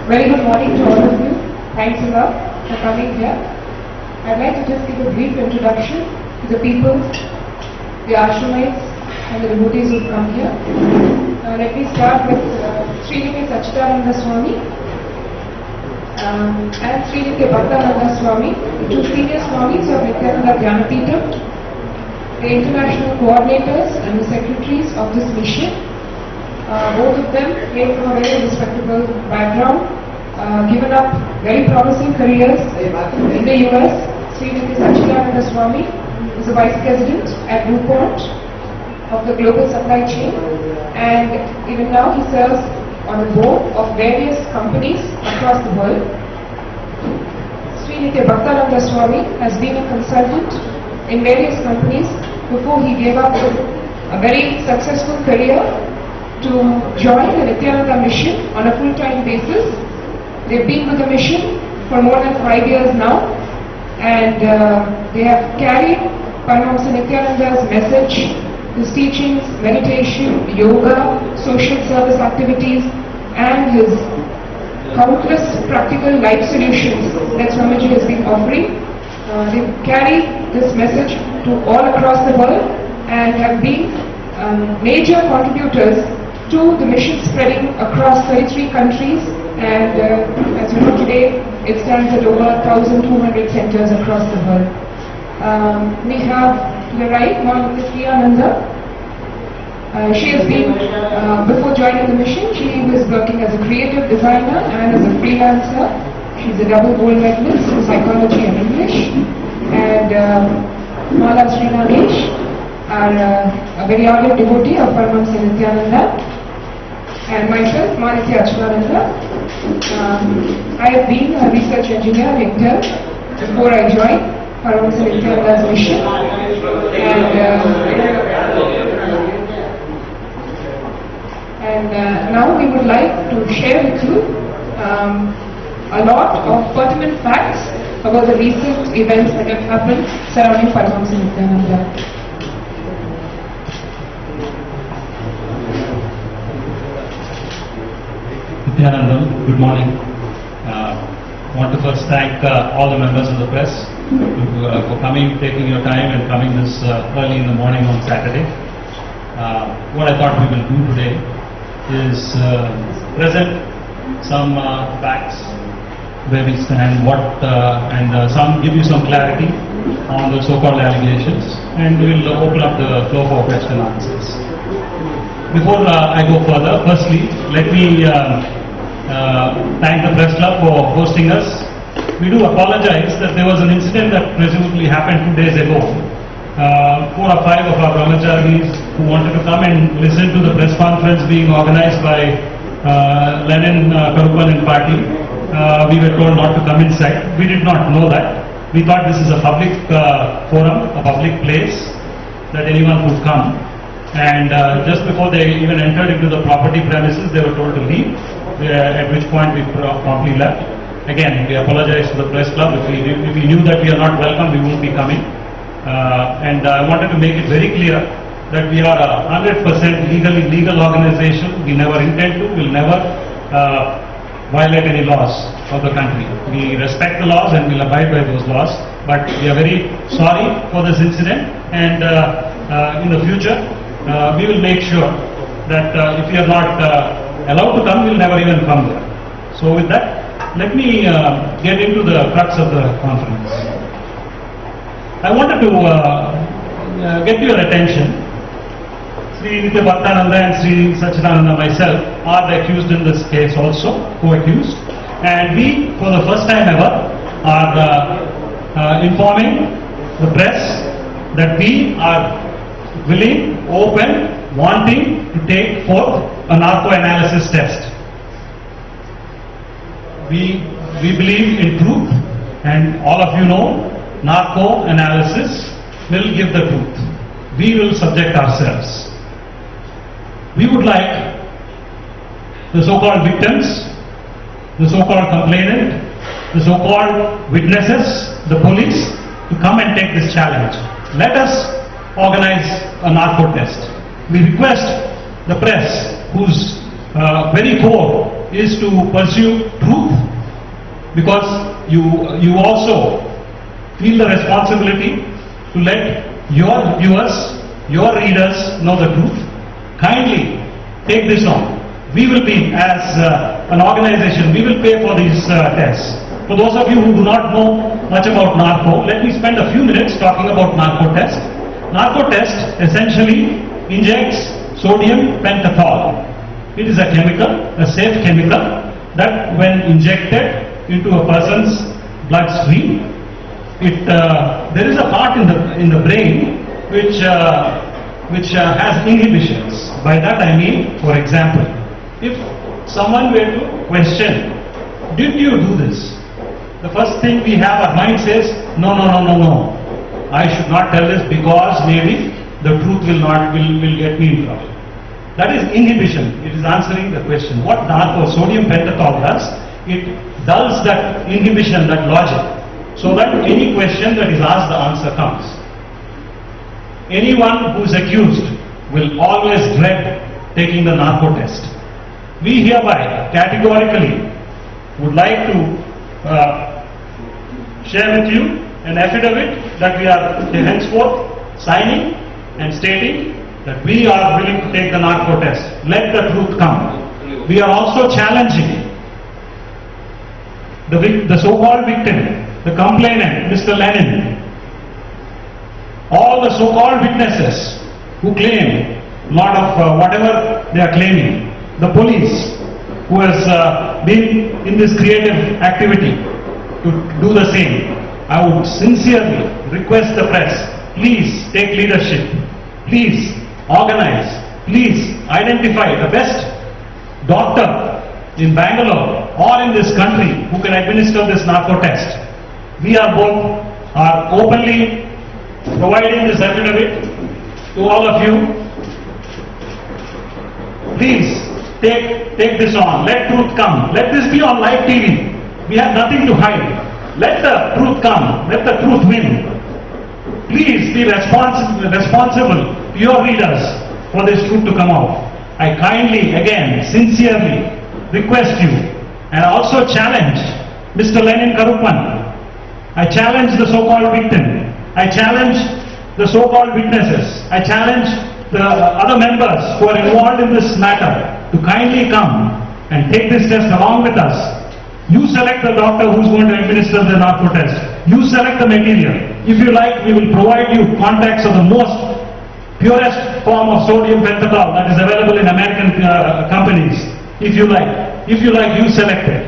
Very good morning to all of you. Thanks a lot for coming here. I'd like to just give a brief introduction to the people, the Ashramites and the devotees who've come here. Let me start with Sri Sachidananda Swami and Sri Bhaktananda Swami, the two senior Swamis of Nityananda Jnanapeetham, the international coordinators and the secretaries of this mission. Both of them came from a very respectable background, given up very promising careers in the US. Sri Sachidananda Swami is the Vice President at DuPont of the global supply chain, and even now he serves on the board of various companies across the world. Sri Bhaktananda Swami has been a consultant in various companies before he gave up a very successful career to join the Nityananda mission on a full-time basis. They've been with the mission for more than 5 years now, and they have carried Paramahamsa Nityananda's message, his teachings, meditation, yoga, social service activities, and his countless practical life solutions that Swamiji has been offering. They carry this message to all across the world and have been major contributors to the mission spreading across 33 countries, and as you know, today it stands at over 1,200 centers across the world. We have to the right Mama Priyananda. She has been, before joining the mission, she was working as a creative designer and as a freelancer. She's a double gold medalist in psychology and English. And Mala Sri Nagesh are a very ardent devotee of Paramahamsa Nityananda. And myself, Manitya Achyutananda. I have been a research engineer and intern before I joined Paramahamsa Nityananda's mission. And now we would like to share with you a lot of pertinent facts about the recent events that have happened surrounding Paramahamsa Nityananda. Nityanandam, good morning. I want to first thank all the members of the press for coming, taking your time and coming this early in the morning on Saturday. What I thought we will do today is present some facts where we stand, give you some clarity on the so-called allegations, and we will open up the floor for question and answers. Before I go further, firstly, let me thank the Press Club for hosting us. We do apologize that there was an incident that presumably happened 2 days ago. 4 or 5 of our brahmacharis who wanted to come and listen to the press conference being organized by Lenin, Karupan and party, we were told not to come inside. We did not know that. We thought this is a public forum, a public place that anyone could come. And just before they even entered into the property premises, they were told to leave, at which point we promptly left. Again, we apologize to the Press Club. If we knew that we are not welcome, we wouldn't be coming. And I wanted to make it very clear that we are a 100% legal organization. We never intend to, will never violate any laws of the country. We respect the laws and will abide by those laws. But we are very sorry for this incident, and in the future we will make sure that if we are not allowed to come, we will never even come there. So with that, let me get into the crux of the conference. I wanted to get your attention. Sri Bhaktananda and Sri Sachidananda, myself, are the accused in this case also, co-accused. And we, for the first time ever, are informing the press that we are willing, open, wanting to take forth a narco-analysis test. We believe in truth, and all of you know narco-analysis will give the truth. We will subject ourselves. We would like the so-called victims, the so-called complainant, the so-called witnesses, the police, to come and take this challenge. Let us organize a narco test. We request the press, whose very core is to pursue truth, because you also feel the responsibility to let your viewers, your readers know the truth. Kindly take this on. We will be, as an organization, we will pay for these tests. For those of you who do not know much about narco, let me spend a few minutes talking about narco test. Narco test essentially injects sodium pentothal. It is a chemical, a safe chemical, that when injected into a person's bloodstream, there is a part in the brain which has inhibitions. By that I mean, for example, if someone were to question, did you do this? The first thing we have, our mind says, no, I should not tell this because maybe the truth will get me in trouble. That is inhibition. It is answering the question. What narco, sodium pentothal does, it dulls that inhibition, that logic, so that any question that is asked, the answer comes. Anyone who is accused will always dread taking the narco test. We hereby categorically would like to share with you an affidavit that we are henceforth signing and stating that we are willing to take the narco test. Let the truth come. We are also challenging the so-called victim, the complainant, Mr. Lenin, all the so-called witnesses who claim a lot of whatever they are claiming, the police who has been in this creative activity to do the same. I would sincerely request the press, please take leadership, please organize, please identify the best doctor in Bangalore or in this country who can administer this narco test. We are openly providing this affidavit to all of you. Please take this on. Let truth come. Let this be on live TV. We have nothing to hide. Let the truth come. Let the truth win. Please be responsible to your readers for this truth to come out. I kindly, again, sincerely request you and also challenge Mr. Lenin Karuppan. I challenge the so-called victim. I challenge the so-called witnesses. I challenge the other members who are involved in this matter to kindly come and take this test along with us. You select the doctor who's going to administer the narco test. You select the material. If you like, we will provide you contacts of the most purest form of sodium pentothal that is available in American companies. If you like, you select it.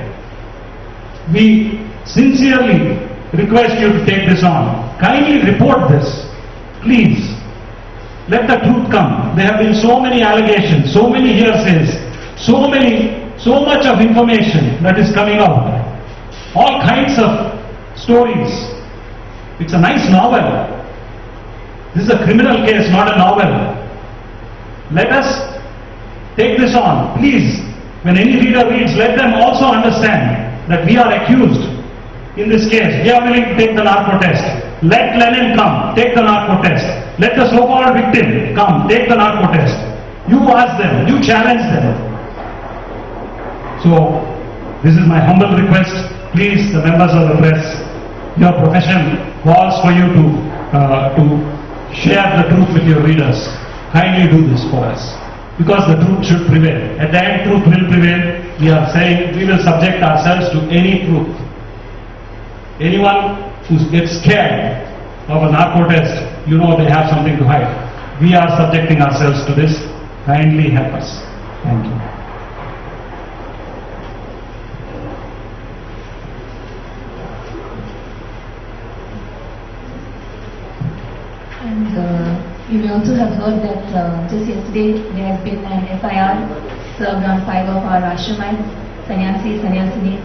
We sincerely request you to take this on. Kindly report this, please. Let the truth come. There have been so many allegations, so many hearsays, so much of information that is coming out. All kinds of stories. It's a nice novel. This is a criminal case, not a novel. Let us take this on. Please, when any reader reads, let them also understand that we are accused in this case. We are willing to take the narco test. Let Lenin come, take the narco test. Let the so-called victim come, take the narco test. You ask them, you challenge them. So, this is my humble request. Please, the members of the press, your profession calls for you to share the truth with your readers. Kindly do this for us, because the truth should prevail. At the end, truth will prevail. We are saying we will subject ourselves to any truth. Anyone who gets scared of a narco test, you know they have something to hide. We are subjecting ourselves to this. Kindly help us. Thank you. And you may also have heard that just yesterday there has been an FIR served on 5 of our ashramites, sannyasis, sannyasinis,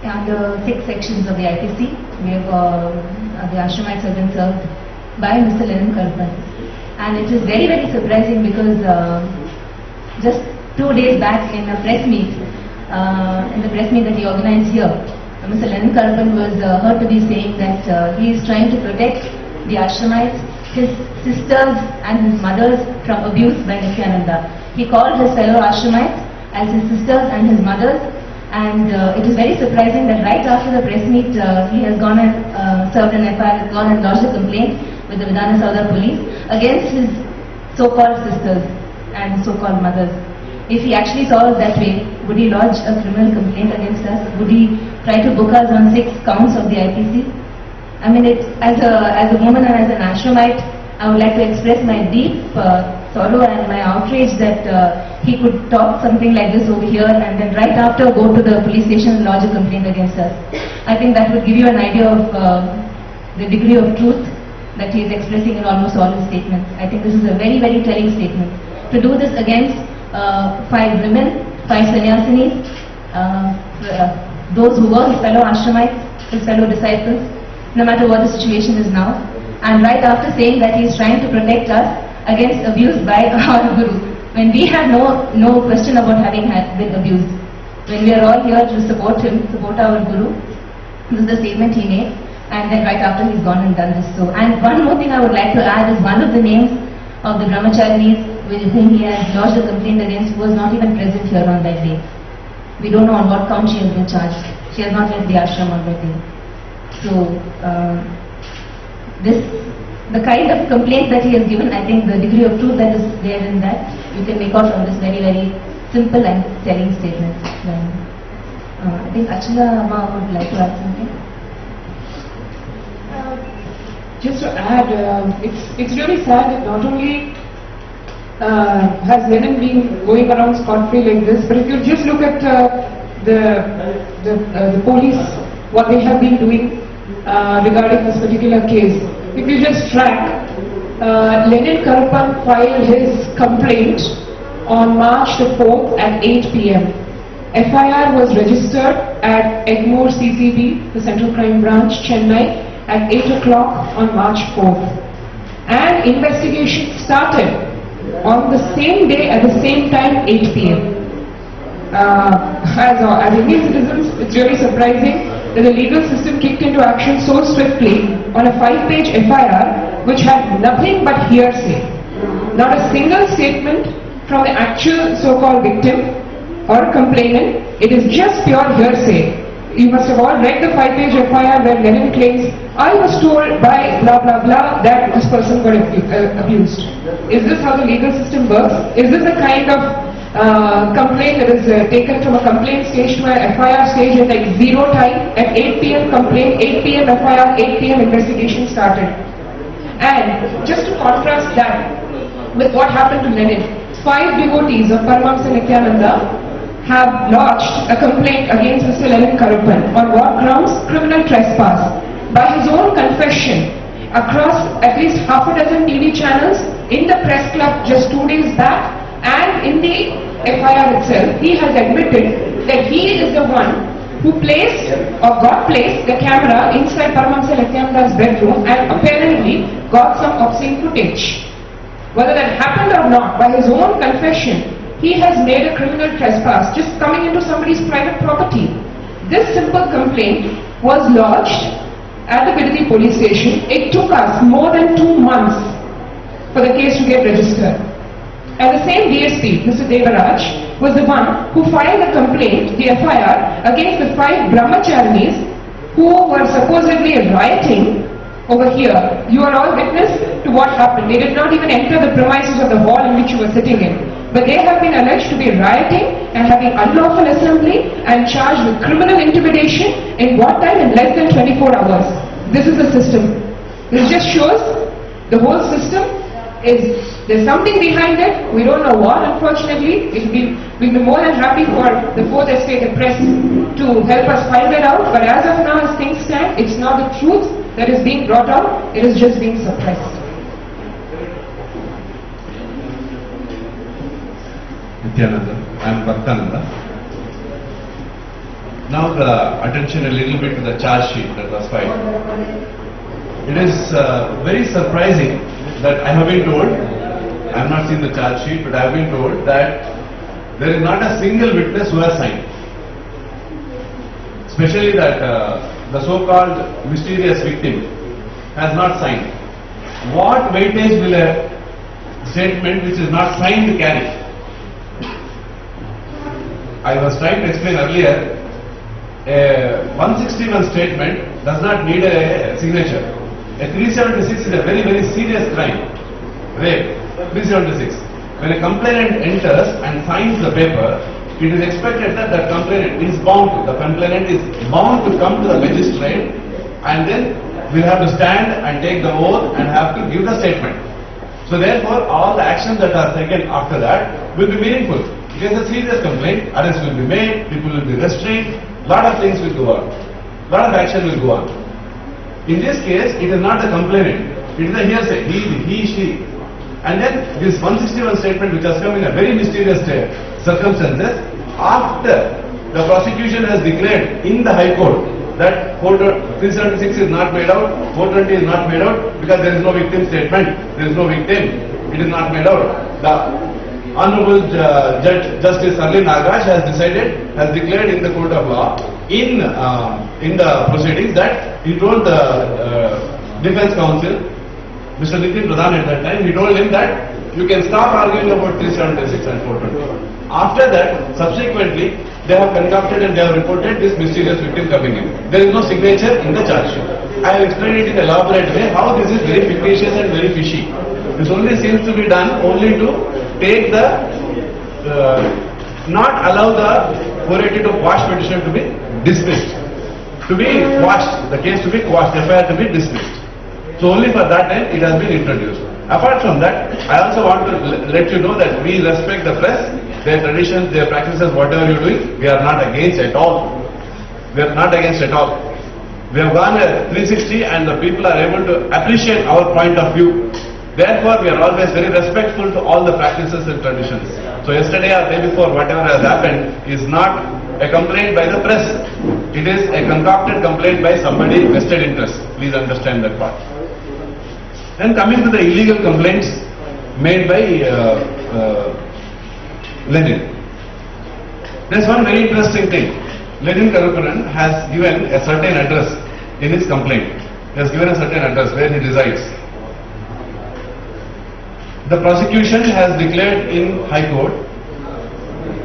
under 6 sections of the IPC. We have the ashramites have been served by Mr. Lenin Karuppan. And it is very, very surprising because just 2 days back in the press meet that he organized here, Mr. Lenin Karuppan was heard to be saying that he is trying to protect the ashramites his sisters and his mothers from abuse by Nityananda. He called his fellow Ashramites as his sisters and his mothers, and it is very surprising that right after the press meet he has gone and served an FIR, has gone and lodged a complaint with the Vidhana Saudha police against his so-called sisters and so-called mothers. If he actually saw us that way, would he lodge a criminal complaint against us? Would he try to book us on 6 counts of the IPC? I mean, as a woman and as an Ashramite, I would like to express my deep sorrow and my outrage that he could talk something like this over here and then right after go to the police station and lodge a complaint against us. I think that would give you an idea of the degree of truth that he is expressing in almost all his statements. I think this is a very, very telling statement. To do this against 5 women, 5 sannyasinis, those who were his fellow Ashramites, his fellow disciples, no matter what the situation is now, and right after saying that he is trying to protect us against abuse by our Guru, when we have no question about having been abused. When we are all here to support him, support our Guru, this is the statement he made, and then right after he's gone and done this. So, and one more thing I would like to add is one of the names of the brahmacharinis with whom he has lodged a complaint against was not even present here on that day. We don't know on what count she has been charged. She has not left the ashram on that day. So, the kind of complaint that he has given, I think the degree of truth that is there in that, you can make out from this very, very simple and telling statement. I think Achula Amma would like to add something. Just to add, it's really sad that not only has Lenin been going around scot-free like this, but if you just look at the police, what they have been doing regarding this particular case. If you just track, Lenin Karpan filed his complaint on March the 4th at 8 p.m. FIR was registered at Egmore CCB, the Central Crime Branch, Chennai, at 8 o'clock on March 4th. And investigation started on the same day at the same time, 8 p.m. As Indian citizens, it's really surprising that the legal system kicked into action so swiftly on a 5-page FIR which had nothing but hearsay. Not a single statement from the actual so-called victim or complainant. It is just pure hearsay. You must have all read the 5-page FIR where Lenin claims, I was told by blah blah blah that this person got abused. Is this how the legal system works? Is this the kind of complaint that is taken from a complaint stage to an FIR stage at like 0 time? At 8 p.m. complaint, 8 p.m. FIR, 8 p.m. investigation started. And just to contrast that with what happened to Lenin, 5 devotees of Paramahamsa Nityananda have lodged a complaint against Mr. Lenin Karpan. On what grounds? Criminal trespass. By his own confession, across at least half a dozen TV channels, in the press club just 2 days back, and in the FIR itself, he has admitted that he is the one who placed or got placed the camera inside Paramahamsa Nityananda's bedroom and apparently got some obscene footage. Whether that happened or not, by his own confession, he has made a criminal trespass, just coming into somebody's private property. This simple complaint was lodged at the Bidadi police station. It took us more than 2 months for the case to get registered. And the same DSP, Mr. Devaraj, was the one who filed the complaint, the FIR, against the 5 brahmacharinis who were supposedly rioting over here. You are all witness to what happened. They did not even enter the premises of the hall in which you were sitting in. But they have been alleged to be rioting and having unlawful assembly and charged with criminal intimidation in what time? In less than 24 hours. This is the system. This just shows the whole system there's something behind it. We don't know what, unfortunately. We'll be more than happy for the Fourth Estate, the press, to help us find it out. But as of now, as things stand, it's not the truth that is being brought out. It is just being suppressed. Nityananda, I am Bhaktananda. Now the attention a little bit to the charge sheet that was filed. It is very surprising that I have been told, I have not seen the charge sheet, but I have been told that there is not a single witness who has signed. Especially that the so-called mysterious victim has not signed. what weightage will a statement which is not signed carry? I was trying to explain earlier, a 161 statement does not need a signature. A 376 is a very, very serious crime. Rape. 376. When a complainant enters and signs the paper, it is expected that the complainant is bound to, the complainant is bound to come to the magistrate and then will have to stand and take the oath and have to give the statement. So therefore, all the actions that are taken after that will be meaningful. It is a serious complaint, arrest will be made, people will be restrained, lot of things will go on, lot of action will go on. In this case, it is not the complainant, it is the hearsay, he, she. And then this 161 statement which has come in a very mysterious circumstances, after the prosecution has declared in the High Court that 376 is not made out, 420 is not made out because there is no victim statement, there is no victim, it is not made out. The Honorable Judge Justice Arlin Nagaraj has declared in the court of law, in the proceedings, that he told the defense counsel, Mr. Nitin Pradhan at that time, he told him that you can stop arguing about 376 and 420. After that, subsequently, they have concocted and they have reported this mysterious victim coming in. There is no signature in the charge sheet. I have explained it in an elaborate way how this is very fictitious and very fishy. This only seems to be done only to take the, not allow the 482 quash petition to be dismissed. To be quashed, the case to be quashed, FIR to be dismissed. So only for that time it has been introduced. Apart from that, I also want to let you know that we respect the press, their traditions, their practices, whatever you are doing, we are not against at all. We are not against at all. We have gone a 360 and the people are able to appreciate our point of view. Therefore, we are always very respectful to all the practices and traditions. So yesterday or day before, whatever has happened is not a complaint by the press. It is a concocted complaint by somebody vested interest. Please understand that part. Then coming to the illegal complaints made by Lenin. There is one very interesting thing. Lenin Karupanan has given a certain address in his complaint. He has given a certain address where he resides. The prosecution has declared in High Court,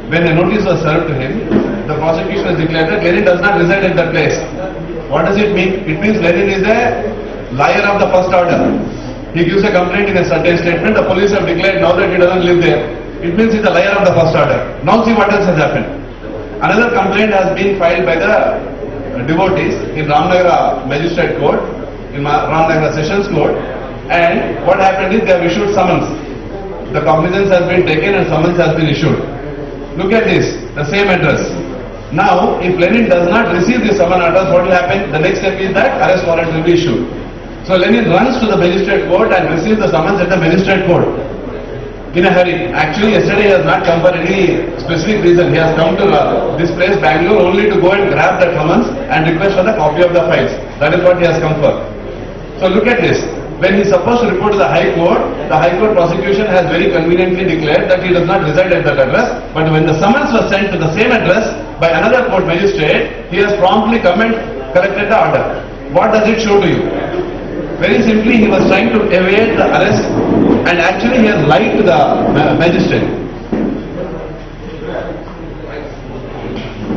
when a notice was served to him, the prosecution has declared that Lenin does not reside at that place. What does it mean? It means Lenin is a liar of the first order. He gives a complaint in a certain statement, the police have declared now that he doesn't live there. It means he's a liar of the first order. Now see what else has happened. Another complaint has been filed by the devotees in Ramnagara Magistrate Court, in Ramnagara Sessions Court. And what happened is they have issued summons. The cognizance has been taken and summons has been issued. Look at this, the same address. Now, if Lenin does not receive the summon address, what will happen? The next step is that arrest warrant will be issued. So Lenin runs to the magistrate court and receives the summons at the magistrate court in a hurry. Actually, yesterday he has not come for any specific reason. He has come to this place, Bangalore, only to go and grab the summons and request for the copy of the files. That is what he has come for. So look at this. When he is supposed to report to the High Court prosecution has very conveniently declared that he does not reside at that address. But when the summons was sent to the same address by another court magistrate, he has promptly come and corrected the order. What does it show to you? Very simply, he was trying to evade the arrest and actually he has lied to the magistrate.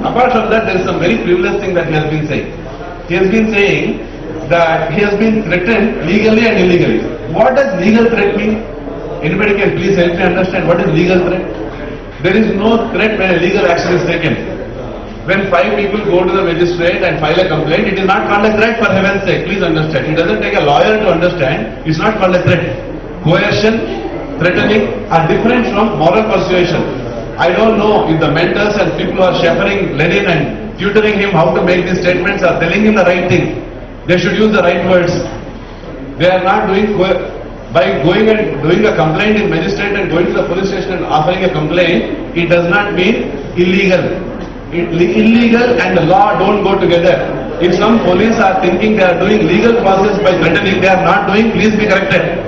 Apart from that, there is some very frivolous thing that he has been saying. He has been saying that he has been threatened legally and illegally. What does legal threat mean? Anybody can please help me understand what is legal threat? There is no threat when a legal action is taken. When 5 people go to the magistrate and file a complaint, it is not called a threat, for heaven's sake. Please understand. It doesn't take a lawyer to understand. It's not called a threat. Coercion, threatening are different from moral persuasion. I don't know if the mentors and people who are shepherding Lenin and tutoring him how to make these statements are telling him the right thing. They should use the right words. They are not doing, by going and doing a complaint in magistrate and going to the police station and offering a complaint, it does not mean illegal. Illegal and the law don't go together. If some police are thinking they are doing legal process by threatening, they are not doing, please be corrected.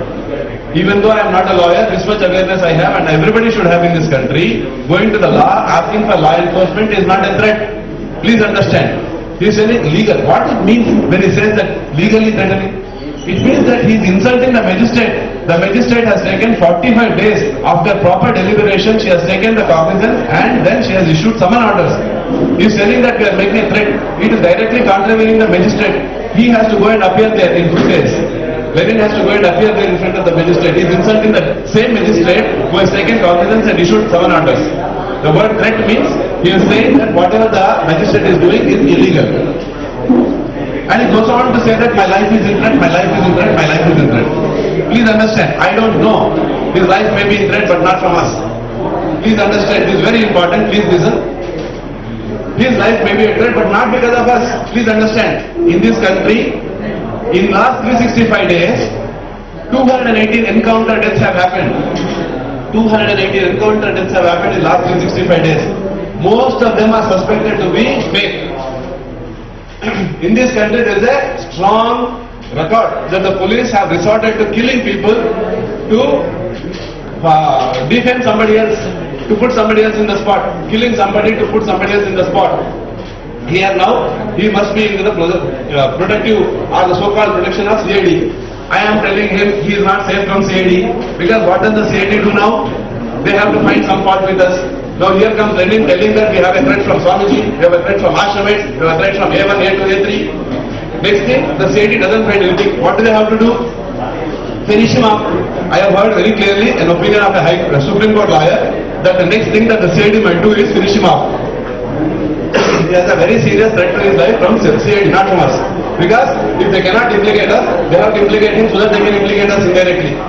Even though I am not a lawyer, this much awareness I have and everybody should have in this country, going to the law, asking for law enforcement is not a threat. Please understand. He is saying legal. What it means when he says that legally threatening? It means that he is insulting the magistrate. The magistrate has taken 45 days. After proper deliberation, she has taken the cognizance and then she has issued summon orders. He is telling that we are making a threat. It is directly contravening the magistrate. He has to go and appear there in 2 days. Lenin has to go and appear there in front of the magistrate. He is insulting the same magistrate who has taken cognizance and issued summon orders. The word threat means he is saying that whatever the magistrate is doing is illegal. And he goes on to say that my life is in threat, my life is in threat, my life is in threat. Please understand, I don't know. His life may be in threat but not from us. Please understand, this is very important, please listen. His life may be in threat but not because of us. Please understand, in this country, in last 365 days, 218 encounter deaths have happened. 218 encounter deaths have happened in last 365 days. Most of them are suspected to be fake. In this country there is a strong record that the police have resorted to killing people to defend somebody else, to put somebody else in the spot, killing somebody to put somebody else in the spot. Here now, he must be into the protective or the so-called protection of CID. I am telling him he is not safe from CID because what does the CID do now? They have to find some fault with us. Now here comes Lenin telling that we have a threat from Swamiji, we have a threat from Ashramites, we have a threat from A1, A2, A3. Next thing, the CID doesn't find anything. What do they have to do? Finish him up. I have heard very clearly an opinion of a Supreme Court lawyer that the next thing that the CID might do is finish him up. He has a very serious threat to his life from CID, not from us. Because if they cannot implicate us, they have to implicate him so that they can implicate us indirectly.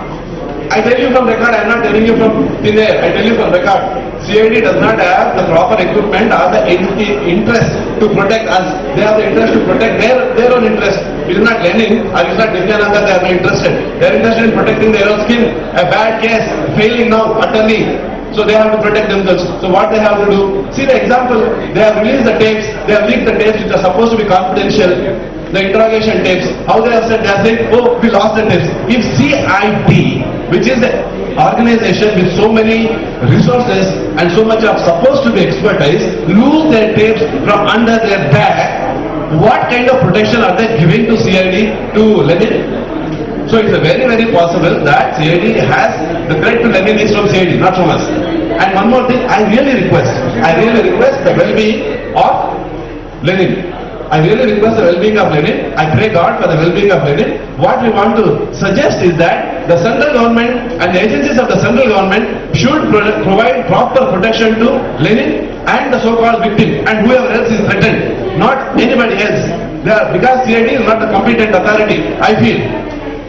I tell you from record, I am not telling you from thin air, I tell you from record. CID does not have the proper equipment or the interest to protect us. They have the interest to protect their own interest. It is not Lenin or it is not Nityananda they are not interested. They are interested in protecting their own skin. A bad case, failing now, utterly. So they have to protect themselves. So what they have to do? See the example, they have released the tapes, they have leaked the tapes which are supposed to be confidential. The interrogation tapes, how they have said, they are saying, oh, we lost the tapes. If CID, which is the organization with so many resources and so much of supposed to be expertise, lose their tapes from under their back, what kind of protection are they giving to CID, to Lenin? So it's very, very possible that CID has the threat to Lenin is from CID, not from us. And one more thing, I really request the well-being of Lenin. I really request the well-being of Lenin. I pray God for the well-being of Lenin. What we want to suggest is that the central government and the agencies of the central government should provide proper protection to Lenin and the so-called victim and whoever else is threatened, not anybody else. Because CID is not the competent authority, I feel.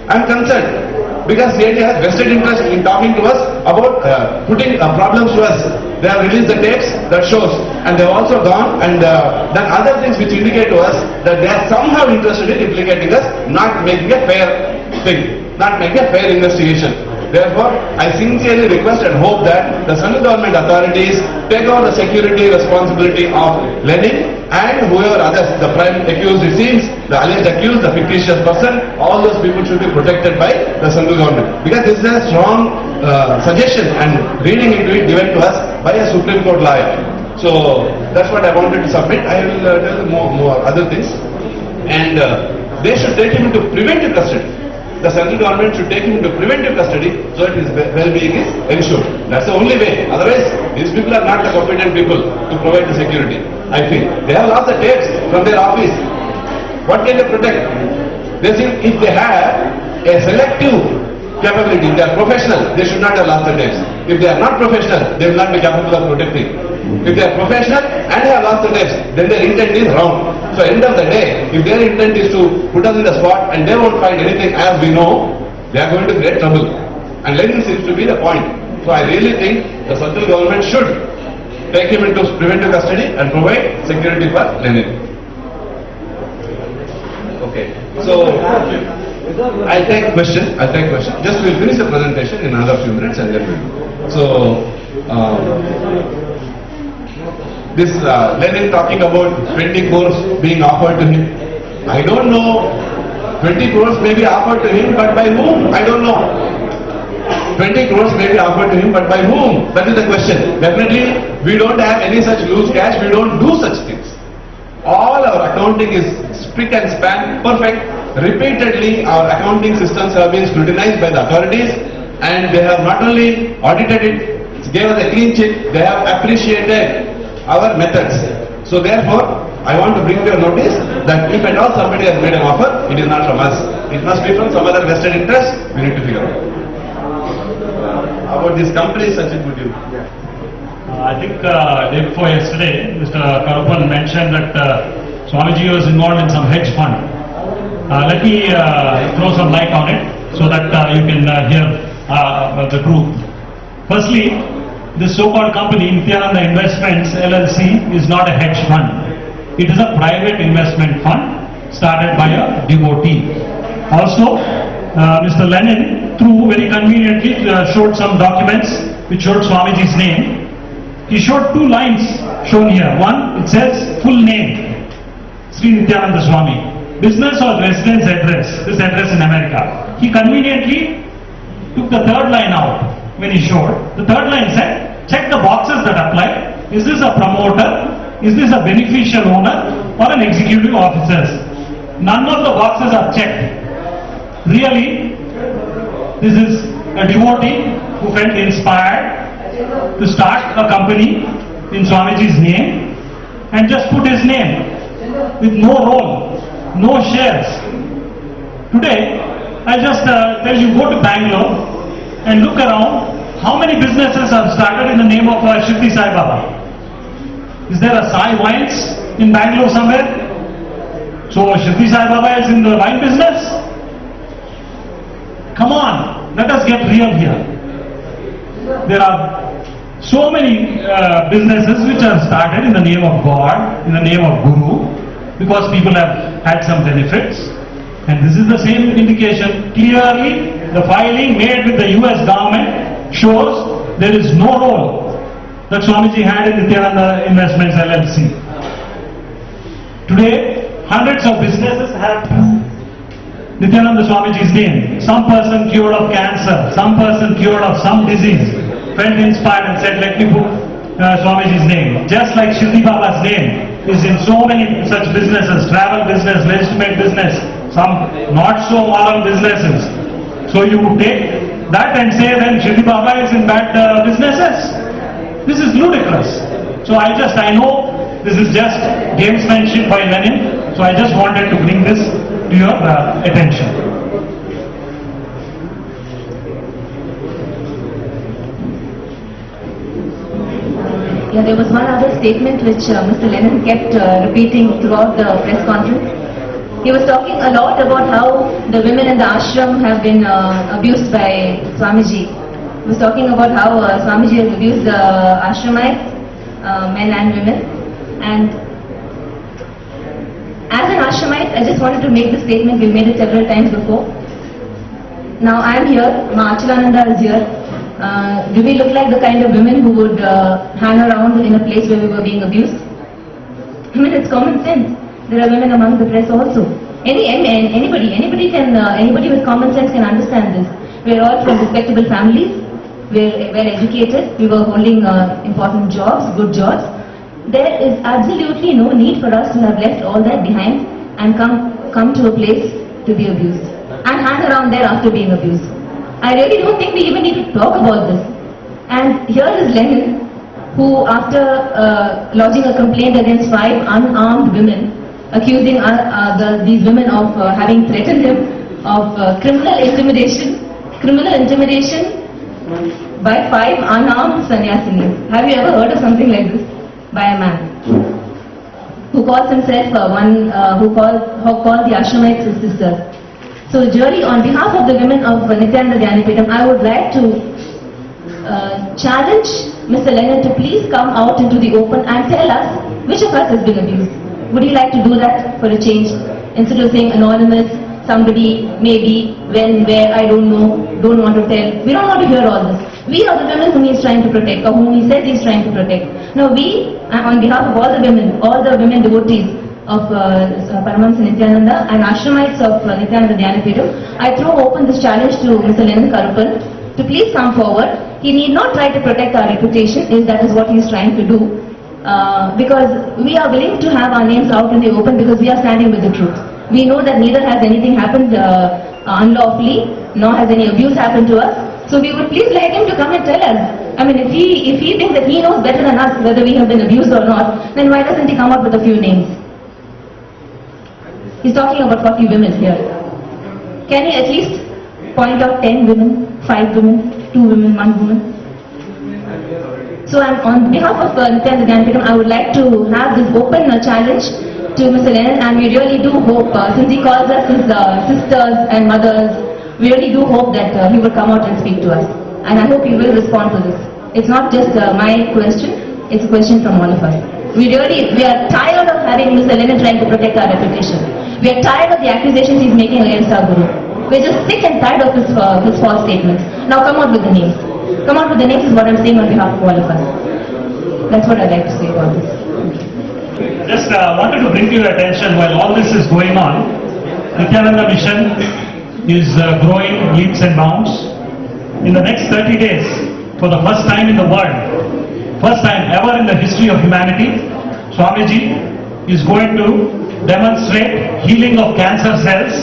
I am concerned because CID has vested interest in talking to us about putting problems to us. They have released the tapes that shows, and they have also gone and done other things which indicate to us that they are somehow interested in implicating us, not making a fair thing, not making a fair investigation. Therefore, I sincerely request and hope that the central government authorities take over the security responsibility of Lenin and whoever others, the prime accused, it seems, the alleged accused, the fictitious person, all those people should be protected by the central government. Because this is a strong suggestion and reading into it given to us by a Supreme Court lawyer. So that's what I wanted to submit. I will tell more other things. And they should take him into preventive custody. The central government should take him into preventive custody so that his well-being is ensured. That's the only way. Otherwise, these people are not the competent people to provide the security. I feel they have lost the tapes from their office. What can they protect? They think if they have a selective capability, if they are professional, they should not have lost the tapes. If they are not professional, they will not be capable of protecting. If they are professional and have lost the tapes, then their intent is wrong. So end of the day, if their intent is to put us in the spot and they won't find anything as we know, they are going to create trouble. And Lenin seems to be the point. So I really think the central government should take him into preventive custody and provide security for Lenin. Okay. So I'll take question. Just we'll finish the presentation in another few minutes and then we'll. So this Lenin talking about 20 crores being offered to him. I don't know. 20 crores may be offered to him, but by whom? I don't know. 20 crores may be offered to him, but by whom? That is the question. Definitely, we don't have any such loose cash. We don't do such things. All our accounting is spick and span, perfect. repeatedly our accounting systems have been scrutinized by the authorities, and they have not only audited it, gave us a clean check, they have appreciated our methods. So therefore, I want to bring to your notice that if at all somebody has made an offer, it is not from us. It must be from some other vested interest. We need to figure out. About these companies, Sachin, would you? I think day before yesterday, Mr. Karupan mentioned that Swamiji was involved in some hedge fund. Let me throw some light on it so that you can hear the truth. Firstly, this so-called company, Nityananda Investments LLC, is not a hedge fund. It is a private investment fund started by a devotee. Also, Mr. Lenin, through very conveniently, showed some documents which showed Swamiji's name. He showed two lines shown here. One, it says full name, Sri Nityananda Swami. Business or residence address, this address in America. He conveniently took the third line out when he showed. The third line said, check the boxes that apply. Is this a promoter? Is this a beneficial owner or an executive officer? None of the boxes are checked. Really, this is a devotee who felt inspired to start a company in Swamiji's name and just put his name with no role, no shares. Today, I just tell you, go to Bangalore and look around how many businesses are started in the name of Shirdi Sai Baba. Is there a Sai Wines in Bangalore somewhere? So Shirdi Sai Baba is in the wine business? Come on, let us get real here. There are so many businesses which are started in the name of God, in the name of Guru, because people have had some benefits. And this is the same indication. Clearly, the filing made with the US government shows there is no role that Swamiji had in Nityananda Investments LLC. Today, hundreds of businesses have Nityananda Swamiji's name. Some person cured of cancer, some person cured of some disease, felt inspired and said, let me put Swamiji's name. Just like Shirdi Baba's name is in so many such businesses, travel business, legitimate business, some not so modern businesses. So you take that and say then Shirdi Baba is in bad businesses. This is ludicrous. So I know this is just gamesmanship by Lenin. So I just wanted to bring this to your attention. Yeah, there was one other statement which Mr. Lenin kept repeating throughout the press conference. He was talking a lot about how the women in the ashram have been abused by Swamiji. He was talking about how Swamiji has abused the ashramites, men and women. And as an ashramite, I just wanted to make the statement, we've made it several times before. Now I am here, Ma Achalananda is here. Do we look like the kind of women who would hang around in a place where we were being abused? I mean, it's common sense. There are women among the press also. Anybody with common sense can understand this. We're all from respectable families. We're well educated. We were holding important jobs, good jobs. There is absolutely no need for us to have left all that behind and come to a place to be abused and hang around there after being abused. I really don't think we even need to talk about this. And here is Lenin, who after lodging a complaint against 5 unarmed women, accusing these women of having threatened him of criminal intimidation by 5 unarmed sannyasinis. Have you ever heard of something like this? By a man who calls himself who called the ashramites his sisters. So jury, on behalf of the women of Nityananda Dhyanipitham, I would like to challenge Mr. Lenin to please come out into the open and tell us which of us has been abused. Would you like to do that for a change? Instead of saying anonymous, somebody, maybe, when, where, I don't know, don't want to tell. We don't want to hear all this. We are the women whom he is trying to protect, or whom he says he is trying to protect. Now we, on behalf of all the women devotees of Paramahamsa Nityananda and ashramites of Nityananda Dhyanipitham, I throw open this challenge to Mr. Lenin Karupan to please come forward. He need not try to protect our reputation, if that is what he is trying to do. Because we are willing to have our names out in the open because we are standing with the truth. We know that neither has anything happened unlawfully, nor has any abuse happened to us. So we would please like him to come and tell us. I mean, if he thinks that he knows better than us whether we have been abused or not, then why doesn't he come up with a few names? He's talking about 40 women here. Can he at least point out 10 women, 5 women, 2 women, 1 woman? So on behalf of Nityananda Jnanapeetham, I would like to have this open challenge to Mr. Lennon, and we really do hope, since he calls us his sisters and mothers, we really do hope that he will come out and speak to us. And I hope he will respond to this. It's not just my question, it's a question from all of us. We are tired of having Mr. Lennon trying to protect our reputation. We are tired of the accusations he's making against our Guru. We're just sick and tired of his false statements. Now come out with the names. Come out with the names is what I'm saying on behalf of all of us. That's what I'd like to say about this. Just wanted to bring to your attention, while all this is going on, Nityananda Mission is growing leaps and bounds. In the next 30 days, for the first time in the world, first time ever in the history of humanity, Swamiji is going to demonstrate healing of cancer cells,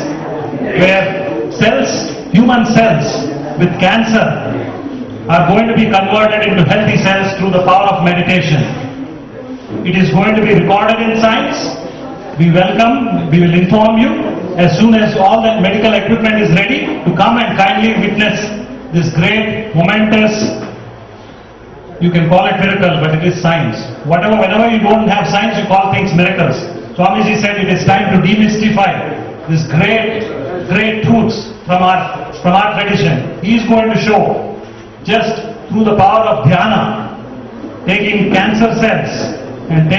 where cells, human cells with cancer are going to be converted into healthy cells through the power of meditation. It is going to be recorded in science. We welcome, we will inform you as soon as all the medical equipment is ready to come and kindly witness this great, momentous, you can call it miracle, but it is science. Whenever you don't have science, you call things miracles. Swamiji said it is time to demystify this great truths from our tradition. He is going to show just through the power of dhyana, taking cancer cells and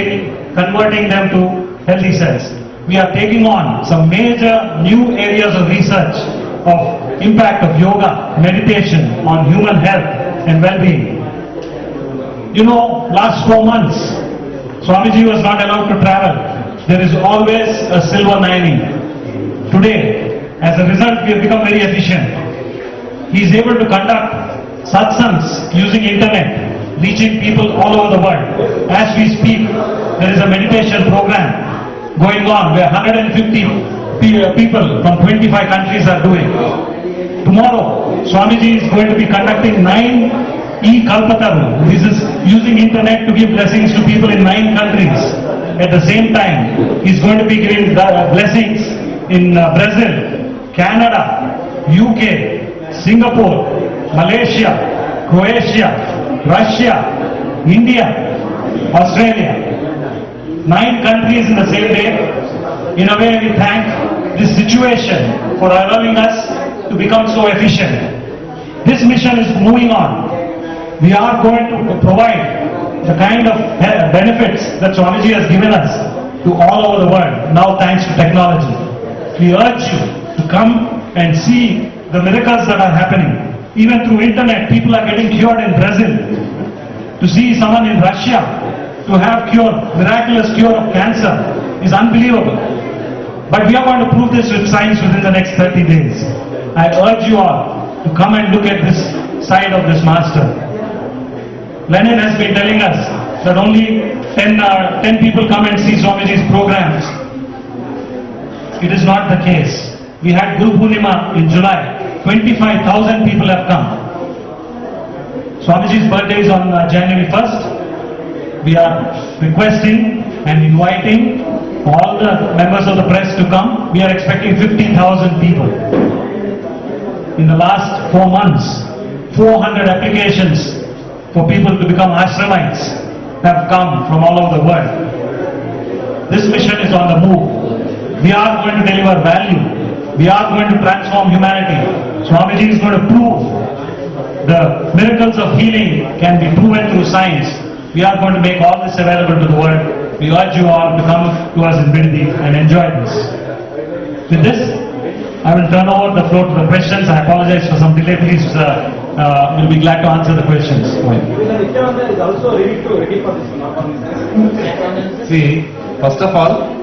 converting them to healthy cells. We are taking on some major new areas of research of impact of yoga, meditation on human health and well-being. You know, last 4 months, Swamiji was not allowed to travel. There is always a silver lining. Today, as a result, we have become very efficient. He is able to conduct satsangs using internet, reaching people all over the world. As we speak, there is a meditation program going on where 150 people from 25 countries are doing. Tomorrow, Swamiji is going to be conducting 9 e-Kalpataru. This is using internet to give blessings to people in 9 countries. At the same time, he is going to be giving blessings in Brazil, Canada, UK, Singapore, Malaysia, Croatia, Russia, India, Australia. 9 countries in the same day. In a way, we thank this situation for allowing us to become so efficient. This mission is moving on. We are going to provide the kind of benefits that Swamiji has given us to all over the world, now thanks to technology. We urge you to come and see the miracles that are happening. Even through internet, people are getting cured in Brazil. To see someone in Russia to have miraculous cure of cancer is unbelievable. But we are going to prove this with science within the next 30 days. I urge you all to come and look at this side of this master. Lenin has been telling us that only 10 people come and see Swamiji's programs. It is not the case. We had Guru Purnima in July. 25,000 people have come. Swamiji's birthday is on January 1st. We are requesting and inviting all the members of the press to come. We are expecting 50,000 people. In the last 4 months, 400 applications for people to become ashramites have come from all over the world. This mission is on the move. We are going to deliver value. We are going to transform humanity. Swamiji is going to prove the miracles of healing can be proven through science. We are going to make all this available to the world. We urge you all to come to us in Bindi and enjoy this. With this, I will turn over the floor to the questions. I apologize for some delay. Please, we'll be glad to answer the questions. Nityananda is also ready for this. See, first of all,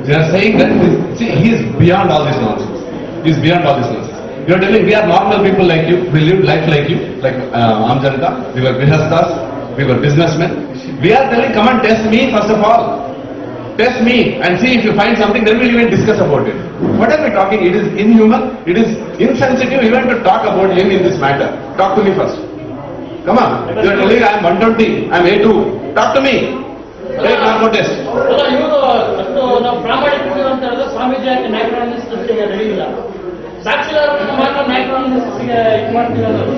they are saying that he is beyond all this nonsense. He is beyond all this nonsense. You are telling we are normal people like you, we live life like you, like Amjanta, we were grihasthas, we were businessmen. We are telling, come and test me first of all. test me and see if you find something, then we'll even discuss about it. What are we talking? It is inhuman, it is insensitive even to talk about him in this matter. Talk to me first. Come on, you are telling I am 120, I am A2. Talk to me. Take narco test. ಅಲ್ಲ, ಇವರು ಅಷ್ಟು ನಾವು ಪ್ರಾಮಾಣಿಕರು ಅಂತ ಹೇಳಿದ್ರೆ ಸ್ವಾಮೀಜಿ ಯಾಕೆ ನ್ಯಾಯಪ್ರಾಣಿಗೆ ready ಇಲ್ಲ, ಸಾಕ್ಷಿದಾರ ಮಾತ್ರ ನ್ಯಾಯಪ್ರಾಣಿಗೆ ಇದು ಮಾಡ್ತೀವಿ ಅನ್ನೋದು.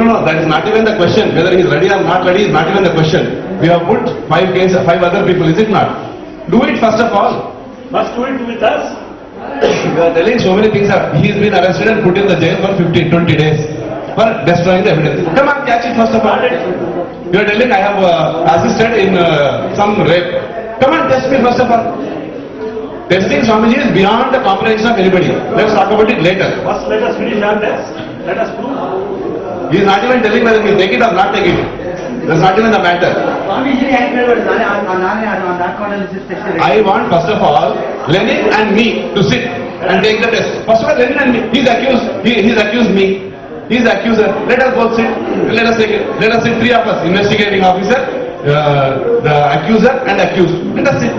No, that is not even the question. Whether he is ready or not ready is not even the question. We have put 5 other people, is it not? Do it first of all. Must do it with us. You are telling so many things. He has been arrested and put in the jail for 15-20 days for destroying the evidence. Come on, catch it first of all. You are telling I have assisted in some rape. Come on, test me first of all. Testing Swamiji is beyond the comprehension of anybody. Let's talk about it later. First let us finish our test. Let us prove. He is not even telling whether he will take it or not take it. That's not even the matter. Swamiji ಯಾಕೆ ಹೇಳ್ಬೇಡಿ, ನಾನೇ ಹಾಕೊಂಡು I want first of all Lenin and me to sit and take the test. First of all, Lenin and me. He's accused. He's accused me. He's the accuser. Let us both sit. Let us take it. Let us sit, 3 of us, investigating officer, the accuser and accused. Let us sit.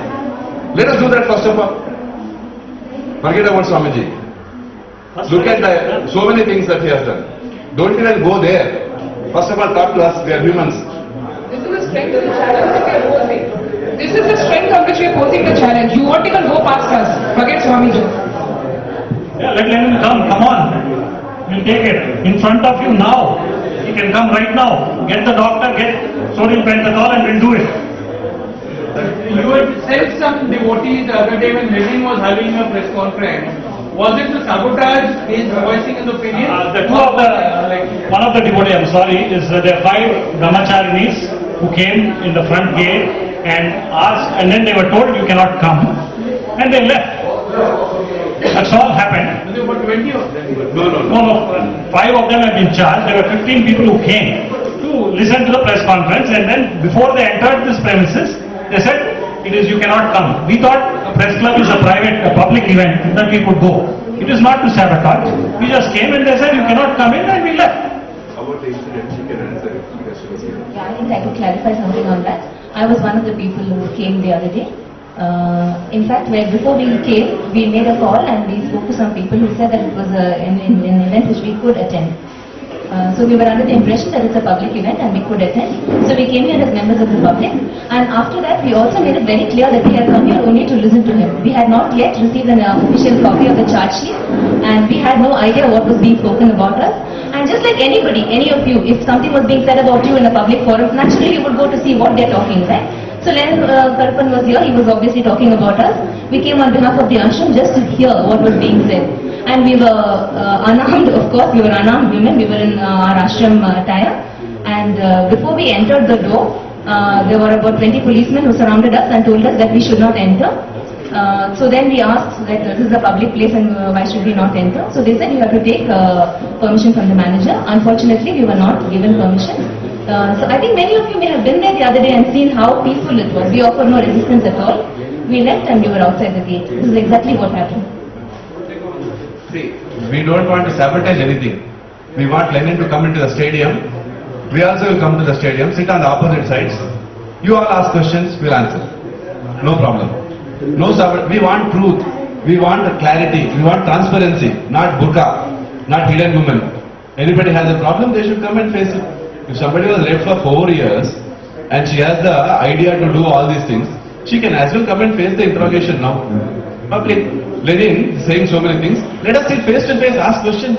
Let us do that first of all. Forget about Swamiji. Look at so many things that he has done. Don't even go there. First of all, talk to us. We are humans. This is the strength of the challenge that we are posing. This is the strength on which we are posing the challenge. You won't even go past us. Forget Swamiji. Yeah, let Lenin come on. We'll take it. In front of you now. He can come right now. Get the doctor, get sodium pentothal and we'll do it. You had said some devotee the other day when Lenin was having a press conference. Was it to sabotage his voicing his opinion? One of the devotee, I'm sorry, is there are 5 brahmacharinis who came in the front gate and asked, and then they were told you cannot come, and they left. That's all happened. There were 20 of them. No, 5 of them have been charged. There were 15 people who came to listen to the press conference, and then before they entered this premises, they said, it is you cannot come. We thought a press club is a public event that we could go. It is not to sabotage. We just came and they said you cannot come in and we left. About the incident, she can answer it because she was here. Yeah, I think I could clarify something on that. I was one of the people who came the other day. In fact, before we came, we made a call and we spoke to some people who said that it was an event which we could attend. So we were under the impression that it's a public event and we could attend. So we came here as members of the public, and after that we also made it very clear that we had come here only to listen to him. We had not yet received an official copy of the charge sheet, and we had no idea what was being spoken about us. And just like anybody, any of you, if something was being said about you in a public forum, naturally you would go to see what they're talking, right? So Lenin Karpan was here, he was obviously talking about us. We came on behalf of the ashram just to hear what was being said. And we were unarmed, of course, we were unarmed women, we were in our ashram attire. And before we entered the door, there were about 20 policemen who surrounded us and told us that we should not enter. So then we asked that this is a public place and why should we not enter? So they said you have to take permission from the manager. Unfortunately, we were not given permission. So I think many of you may have been there the other day and seen how peaceful it was. We offered no resistance at all. We left and we were outside the gate. This is exactly what happened. See, we don't want to sabotage anything. We want Lenin to come into the stadium. We also will come to the stadium, sit on the opposite sides. You all ask questions, we'll answer. No problem. No sabotage. We want truth. We want clarity. We want transparency, not burqa, not hidden women. Anybody has a problem, they should come and face it. If somebody was raped for 4 years and she has the idea to do all these things, she can as well come and face the interrogation now. Public. Lenin is saying so many things. Let us sit face to face, ask questions.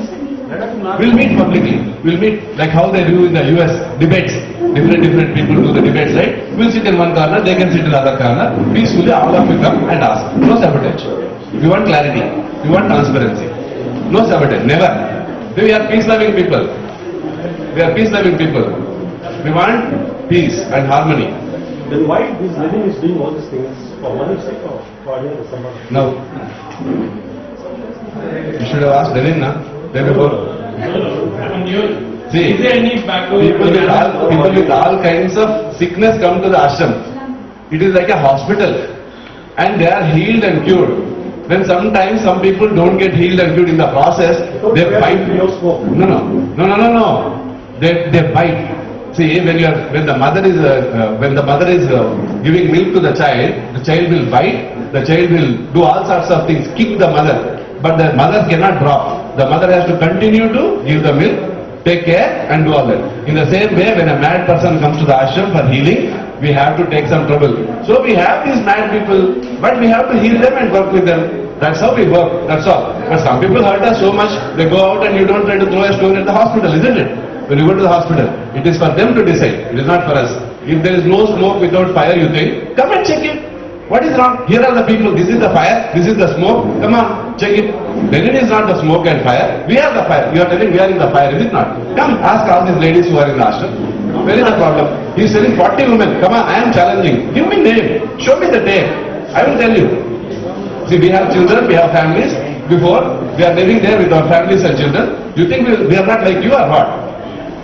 We'll meet publicly. We'll meet like how they do in the US debates. Different people do the debates, right? We'll sit in one corner, they can sit in the other corner. Peacefully, all of you come and ask. No sabotage. We want clarity. We want transparency. No sabotage. Never. We are peace-loving people. We are peace-loving people. We want peace and harmony. Then why this Lenin is doing all these things? For money's sake or for someone? No. You should have asked Lenin, na? Day before. See, Is there any background? people with all kinds of sickness come to the ashram. It is like a hospital. And they are healed and cured. Then sometimes some people don't get healed and cured in the process. They bite. No. They bite. See, when the mother is giving milk to the child will bite, the child will do all sorts of things, kick the mother, but the mother cannot drop. The mother has to continue to give the milk, take care and do all that. In the same way, when a mad person comes to the ashram for healing, we have to take some trouble. So we have these mad people, but we have to heal them and work with them. That's how we work, that's all. But some people hurt us so much, they go out and you don't try to throw a stone at the hospital, isn't it? When you go to the hospital, it is for them to decide, it is not for us. If there is no smoke without fire, you think, come and check it. What is wrong? Here are the people, this is the fire, this is the smoke, come on, check it. Then it is not the smoke and fire, we are the fire. You are telling we are in the fire, is it not? Come, ask all these ladies who are in the ashram. Where is the problem? He is telling 40 women, come on, I am challenging. Give me name, show me the name, I will tell you. See, we have children, we have families. Before, we are living there with our families and children. You think we are not like you or what?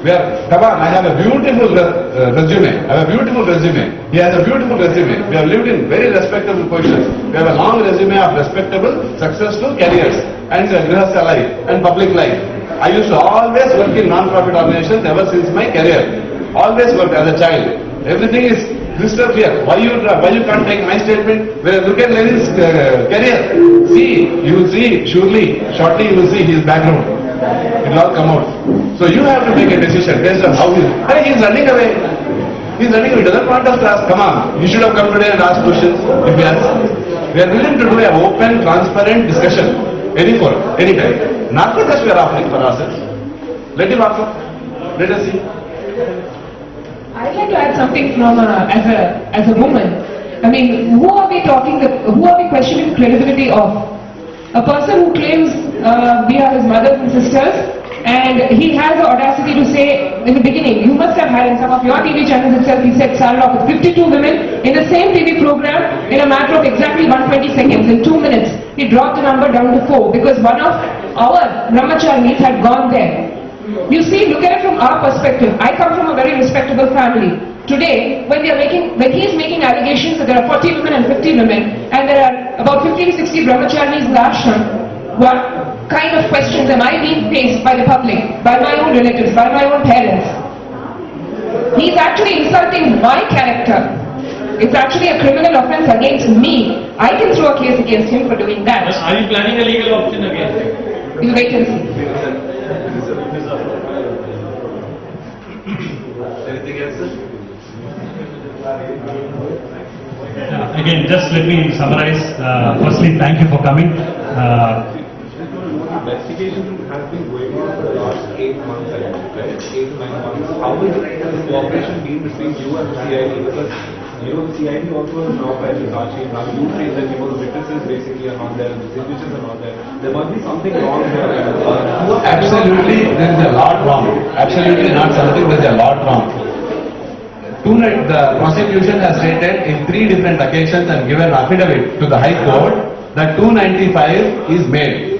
We are, come on, I have a beautiful resume. I have a beautiful resume. He has a beautiful resume. We have lived in very respectable positions. We have a long resume of respectable, successful careers and grihastha life and public life. I used to always work in non-profit organizations ever since my career. Always worked as a child. Everything is crystal clear. Why you can't take my statement? When you look at Lenin's career, see, you will see, surely, shortly you will see his background. It will all come out. So you have to make a decision based on how he is running away. He is running away. He doesn't want us to ask, come on, you should have come today and asked questions. If he has, we are willing to do an open, transparent discussion. Any forum, any time. Not because we are offering for ourselves. Let him offer. Let us see. I'd like to add something from as a woman. I mean, who are we questioning the credibility of? A person who claims we are his mothers and sisters, and he has the audacity to say in the beginning, you must have had in some of your TV channels itself, he said started off with 52 women in the same TV program in a matter of exactly 120 seconds, in 2 minutes. He dropped the number down to 4 because one of our brahmacharis had gone there. You see, look at it from our perspective. I come from a very respectable family. Today, when he is making allegations that there are 40 women and 50 women, and there are about 50 to 60 brahmacharis in the ashram, what kind of questions am I being faced by the public, by my own relatives, by my own parents? He is actually insulting my character. It's actually a criminal offense against me. I can throw a case against him for doing that. Are you planning a legal option against him? We'll wait and see. Anything else, sir? Again, just let me summarize. Firstly, thank you for coming. Investigation has been going on for the last 8 months, I think, right? 8 to 9 months. How is the cooperation being between you and the CID? Because the CID also has now filed a charge sheet. Now you say that the witnesses basically are not there, the signatures are not there. There must be something wrong here. Absolutely, there is a lot wrong. Absolutely not something, there is a lot wrong. Tonight, the prosecution has stated in 3 different occasions and given affidavit to the High Court that 295 is made.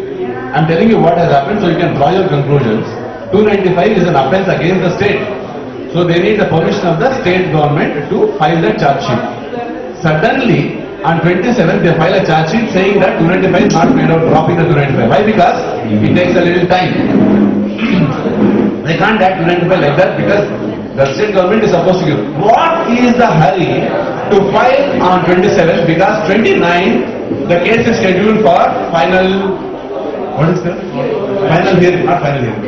I am telling you what has happened so you can draw your conclusions. 295 is an offence against the state. So they need the permission of the state government to file the charge sheet. Suddenly, on 27th, they file a charge sheet saying that 295 is not made out, dropping the 295. Why? Because it takes a little time. They can't act 295 like that because the state government is supposed to give. What is the hurry to file on 27th? Because 29, the case is scheduled for final, what is that? Final hearing, not final hearing.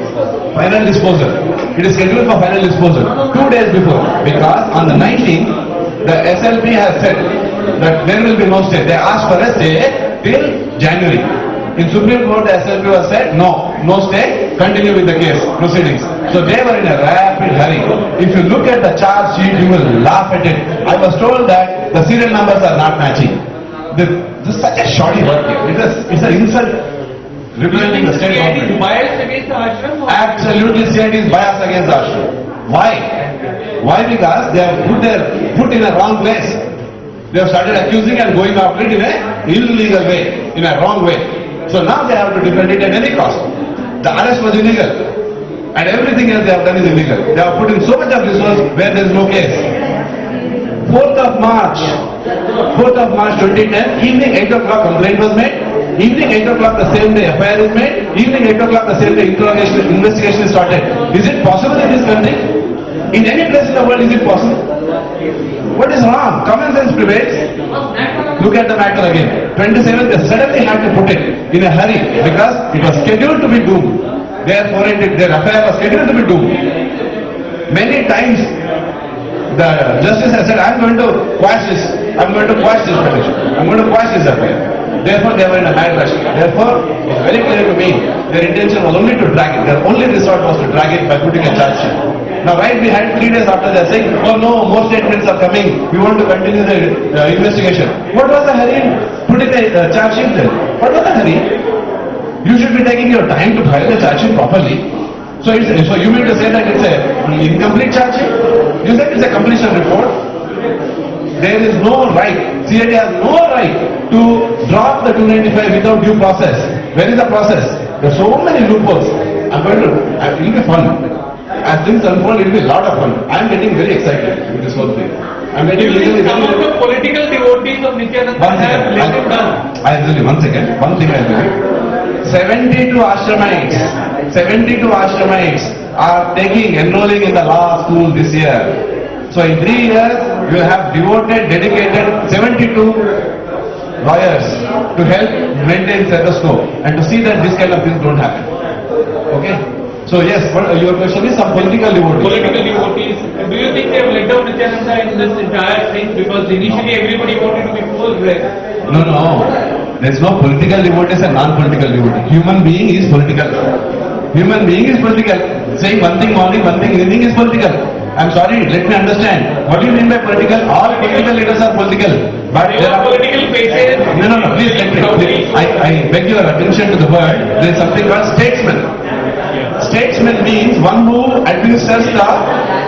Final disposal. It is scheduled for final disposal 2 days before. Because on the 19th, the SLP has said that there will be no stay. They asked for a stay till January. In Supreme Court, the SLP was said, no stay, continue with the case, proceedings. So they were in a rapid hurry. If you look at the charge sheet, you will laugh at it. I was told that the serial numbers are not matching. This is such a shoddy work here. It's an insult. Representing the state government. CID is biased against the ashram? Absolutely, CID is biased against the ashram. Why? Why? Because they have put in a wrong place. They have started accusing and going after it in an illegal way, in a wrong way. So now they have to defend it at any cost. The arrest was illegal, and everything else they have done is illegal. They have put in so much of resource where there is no case. 4th of March 2010, evening 8 o'clock complaint was made. Evening 8 o'clock the same day FIR is made. Evening 8 o'clock the same day investigation is started. Is it possible in this country? In any place in the world, is it possible? What is wrong? Common sense prevails. Look at the matter again. 27th, they suddenly had to put it in a hurry because it was scheduled to be doomed. Therefore, their affair was scheduled to be doomed. Many times, the justice has said, I'm going to quash this. I'm going to quash this petition. I'm going to quash this affair. Therefore, they were in a mad rush. Therefore, it's very clear to me, their intention was only to drag it. Their only resort was to drag it by putting a charge sheet. Now, right behind 3 days after, they are saying, oh no, more statements are coming. We want to continue the investigation. What was the hurry in putting the charge sheet then? What was the hurry? You should be taking your time to file the charge sheet properly. So you mean to say that it's an incomplete charge sheet? You said it's a completion report. There is no right, CID has no right to drop the 295 without due process. Where is the process? There are so many loopholes. It will be fun. As things unfold, it will be a lot of fun. I am getting very excited with this whole thing. I am getting really Some of the political devotees of Nityananda have let him down. I'll tell you one second. One thing I'll tell you. 72 Ashramites are enrolling in the law school this year. So in 3 years, you will have devoted, dedicated 72 lawyers to help maintain status quo and to see that this kind of things don't happen. Okay? So yes, your question is some political devotees. Political devotees. Do you think they have let down Nityananda in this entire thing? Because initially everybody wanted to be full dress. No. There is no political devotees and non-political devotee. Human being is political. Human being is political. Saying one thing morning, one thing evening is political. I'm sorry, let me understand. What do you mean by political? All political leaders are political. But There are political faces. No, please let me. I beg your attention to the word. There is something called statesman. Statesman means one who administers the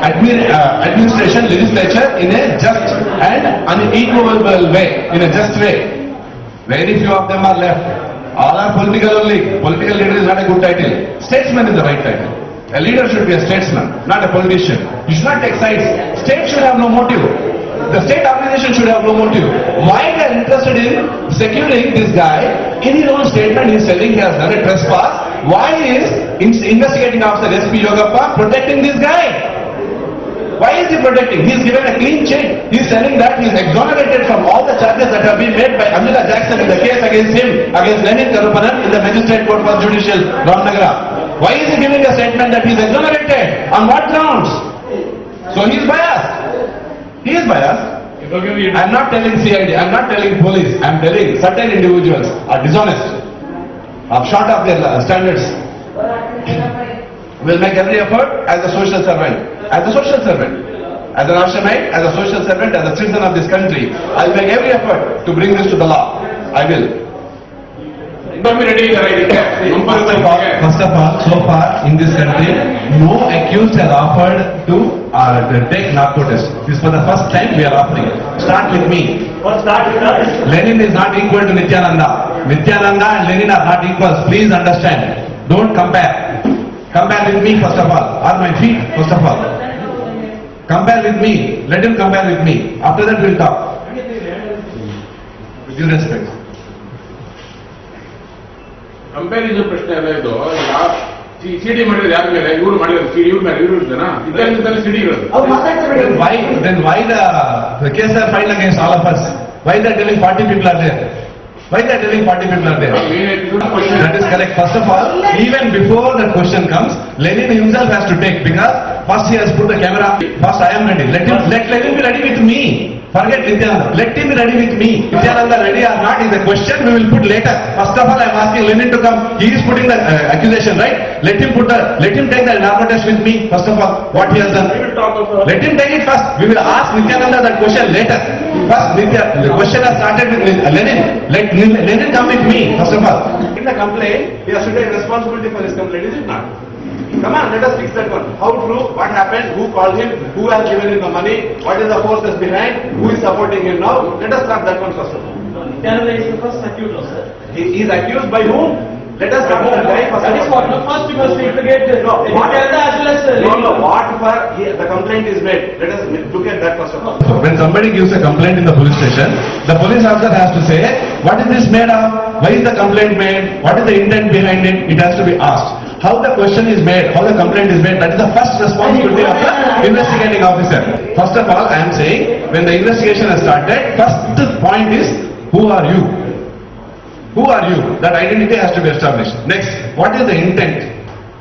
administration, legislature in a just and unequivocal way, in a just way. Very few of them are left. All are political only. Political leader is not a good title. Statesman is the right title. A leader should be a statesman, not a politician. You should not take sides. State should have no motive. The state organization should have no motive. Why they are interested in securing this guy? In his own statement, he is telling he has done a trespass. Why is investigating officer SP Yogappa protecting this guy? Why is he protecting? He is given a clean check. He is telling that he is exonerated from all the charges that have been made by Amila Jackson in the case against him, against Lenin Karupanan in the magistrate court for judicial, Ramnagara. Why is he giving a statement that he is exonerated? On what grounds? So he is biased. He is biased. I am not telling CID, I am not telling police, I am telling certain individuals are dishonest, are short of their standards. Will make every effort as a social servant. As a social servant. As an Ashramite, as a social servant, as a citizen of this country, I will make every effort to bring this to the law. I will. First of all, so far in this country, no accused has offered to take narco test. This is for the first time we are offering. Start with me. Lenin is not equal to Nityananda. Nityananda and Lenin are not equals. Please understand. Don't compare. Compare with me first of all. On my feet first of all. Compare with me. Let him compare with me. After that we will talk. With due respect. Comparison ಪ್ರಶ್ನೆ ಅಲ್ಲ ಇದು. ಸಿಡಿ ಮಾಡಿದ್ರೆ ಯಾರ ಮೇಲೆ? ಇವರು ಮಾಡಿದ್ರೆ ಇವ್ರ ಮೇಲೆ ಇವರು ಇರ್ತಾನ ಇದ್ದಲ್ಲಿ ಸಿಡಿಗಳು. Then why the case are filed against all of us? Why they are telling 40 people are there? Why they are telling 40 people are there? That is correct. First of all, even before that question comes, Lenin himself has to take, because first he has put the camera. First I am ready. Let Lenin be ready with me. Forget Nityananda. Let him be ready with me. Nityananda ready or not is a question we will put later. First of all, I am asking Lenin to come. He is putting the accusation, right? Let him take the narco test with me. First of all, what he has done. Let him take it first. We will ask Nityananda that question later. First, the question has started with Lenin. Let Lenin come with me. First of all, in the complaint, he has to take responsibility for his complaint. Is it not? Come on, let us fix that one. How true? What happened? Who called him? Who has given him the money? What is the forces behind? Who is supporting him now? Let us start that one first of all. Nityananda is the first accused, sir. He is accused by whom? Let us start that guy first. That is what. First you must investigate Nityananda as well as No, what for the complaint is made. Let us look at that first of all. When somebody gives a complaint in the police station, the police officer has to say, what is this made of? Why is the complaint made? What is the intent behind it? It has to be asked. how the question is made, how the complaint is made, that is the first responsibility of the investigating officer. First of all, I am saying, when the investigation has started, first point is, who are you? Who are you? That identity has to be established. Next, what is the intent?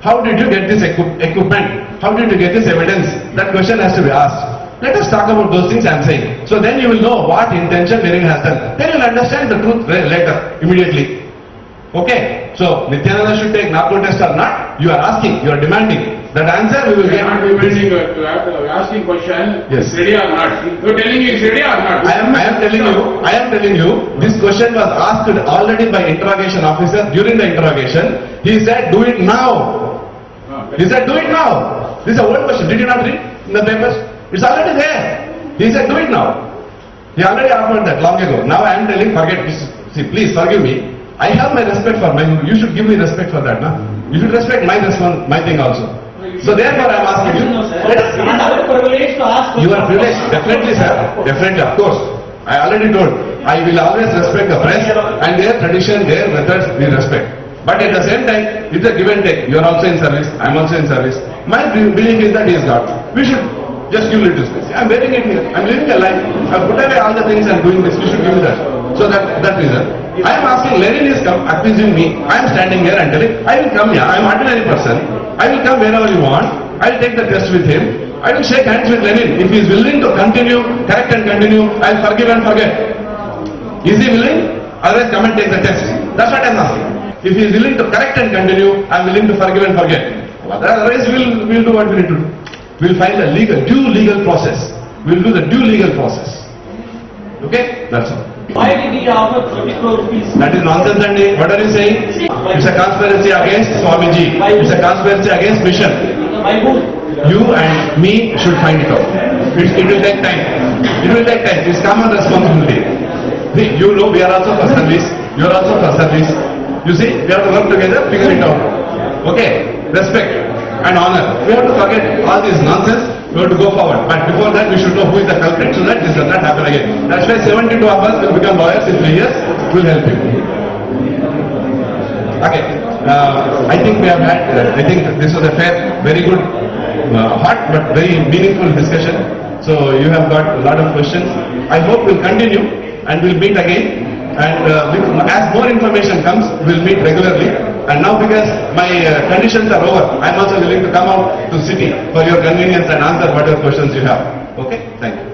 How did you get this equipment? How did you get this evidence? That question has to be asked. Let us talk about those things I am saying. So then you will know what intention Naren has done. Then you will understand the truth later, immediately. Okay? So, Nityananda should take narco test or not? You are asking, you are demanding. That answer we will You get. are not demanding, you are asking question, Yes. is ready or not? You are telling me it's ready or not? I am telling you, this question was asked already by interrogation officer during the interrogation. He said, do it now. He said, do it now. This is a old question. Did you not read in the papers? It's already there. He said, do it now. He already offered that long ago. Now I am telling, forget this. See, please forgive me. I have my respect for my, you should give me respect for that, na? You should respect my response, my thing also. So therefore I am asking you, let us, It is our privilege to ask. you are privileged, definitely sir, definitely, of course. I already told, I will always respect the press and their tradition, their methods, we respect. But at the same time, it's a give and take. You are also in service, I am also in service. My belief is that he is God. We should just give little space. I am waiting it here. I am living a life. I have put away all the things and doing this. You should give me that. So that reason. I am asking, Naren is accusing me. I am standing here and telling, I will come here. I am an ordinary person. I will come wherever you want. I will take the test with him. I will shake hands with Naren. If he is willing to continue, correct and continue, I will forgive and forget. Is he willing? Otherwise come and take the test. That's what I am asking. If he is willing to correct and continue, I am willing to forgive and forget. Otherwise we will do what we need to do. We will find the due legal process. We will do the due legal process. Okay? That's all. Why did he offer 30 crore rupees? That is nonsense, Andy. What are you saying? It's a conspiracy against Swamiji. It's a conspiracy against mission. By whom? You and me should find it out. It will take time. It will take time. It's common responsibility. See, you know we are also for service. You are also for service. You see, we have to work together, figure it out. Okay? Respect and honor. We have to forget all this nonsense. We have to go forward. But before that, we should know who is the culprit so that this does not happen again. That's why 72 of us will become lawyers in 3 years. We'll help you. Okay. I think we have had, I think this was a fair, very good, hot but very meaningful discussion. So you have got a lot of questions. I hope we'll continue and we'll meet again. And as more information comes, we'll meet regularly. And now because my conditions are over, I'm also willing to come out to city for your convenience and answer whatever questions you have. Okay? Thank you.